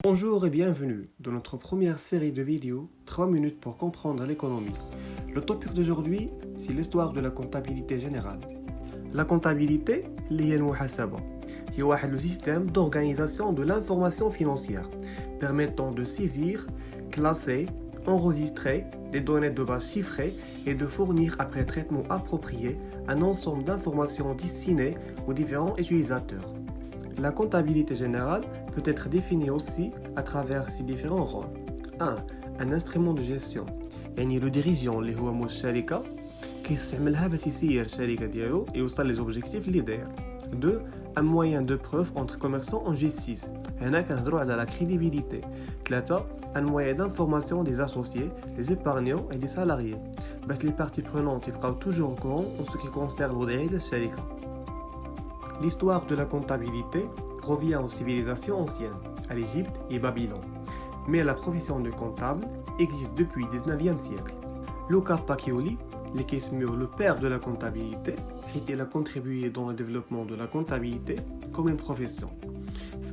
Bonjour et bienvenue dans notre première série de vidéos 3 minutes pour comprendre l'économie. Le topic d'aujourd'hui, c'est l'histoire de la comptabilité générale. La comptabilité, هي المحاسبة. هي le système d'organisation de l'information financière permettant de saisir, classer, enregistrer des données de base chiffrées et de fournir après traitement approprié un ensemble d'informations destinées aux différents utilisateurs. La comptabilité générale peut être définie aussi à travers ses différents rôles. 1. Un instrument de gestion. يعني le dirigeant اللي هو مول الشركة كيستعملها باش يسير الشركة ديالو يوصل لي زوبجيكتيف اللي داير. 2. Un moyen de preuve entre commerçants en justice. هنا كنهضروا على la crédibilité. 3. Un moyen d'information des associés, des épargnants et des salariés. باش les parties prenantes يبقاو toujours au courant en ce qui concerne وضعية الشركة. L'histoire de la comptabilité revient aux civilisations anciennes, à l'Égypte et Babylone. Mais la profession de comptable existe depuis le 19e siècle. Luca Pacioli, qui est le père de la comptabilité, il a contribué dans le développement de la comptabilité comme une profession.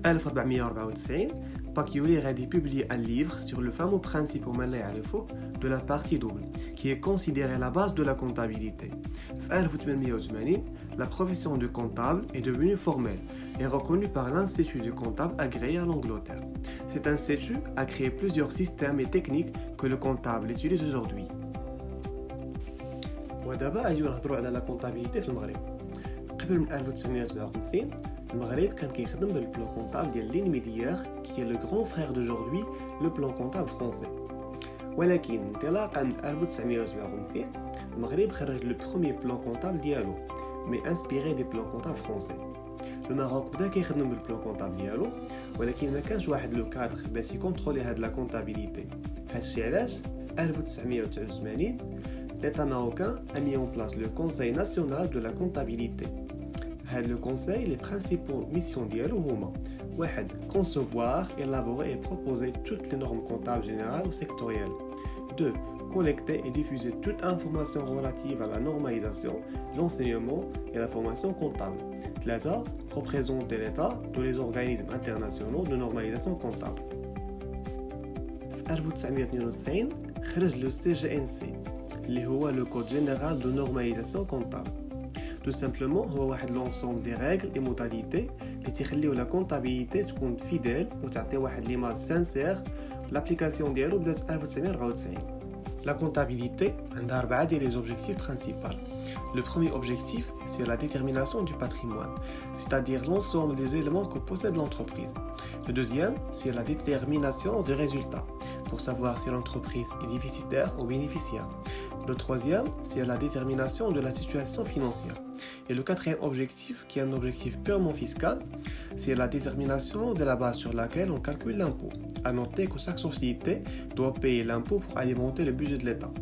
En 1494, Pacioli a publié un livre sur le fameux principe de la partie double, qui est considéré la base de la comptabilité. En 1880, la profession de comptable est devenue formelle et reconnue par l'Institut de comptable agréé à l'Angleterre. Cet institut a créé plusieurs systèmes et techniques que le comptable utilise aujourd'hui. ودابا غاديو نهضروا على لا كونطابيليتي في المغرب. قبل من 1957 المغرب كان كيخدم بالبلان كونطابل ديال لينميديير qui est le grand frère d'aujourd'hui le plan comptable français. ولكن انطلاقا من 1957 المغرب خرج le premier plan comptable ديالو mais inspiré des plans comptables français. Le Maroc بدا كيخدم بالبلان كونطابل ديالو ولكن ما كانش واحد لو كادر باش يكونترولي هاد لا كونطابيليتي. هادشي علاش في 1989 l'État marocain a mis en place le Conseil national de la comptabilité. Le Conseil, les principaux missions ديالو هما 1. Concevoir, élaborer et proposer toutes les normes comptables générales ou sectorielles. 2. Collecter et diffuser toute information relative à la normalisation, l'enseignement et la formation comptable. 3. Représenter l'État dans les organismes internationaux de normalisation comptable. في 1992 خرج le CGNC اللي هو le Code général de normalisation comptable. Tout simplement هو واحد l'ensemble des règles et modalités اللي تخليو la comptabilité تكون fidèle وتعطي واحد l'image sincère. L'application ديالو بدات 1994. La comptabilité عندها 4 ديال les objectifs principaux. Le premier objectif, c'est la détermination du patrimoine, c'est-à-dire l'ensemble des éléments que possède l'entreprise. Le deuxième, c'est la détermination des résultats, pour savoir si l'entreprise est déficitaire ou bénéficiaire. Le troisième, c'est la détermination de la situation financière. Et le quatrième objectif, qui est un objectif purement fiscal, c'est la détermination de la base sur laquelle on calcule l'impôt. À noter que chaque société doit payer l'impôt pour alimenter le budget de l'État.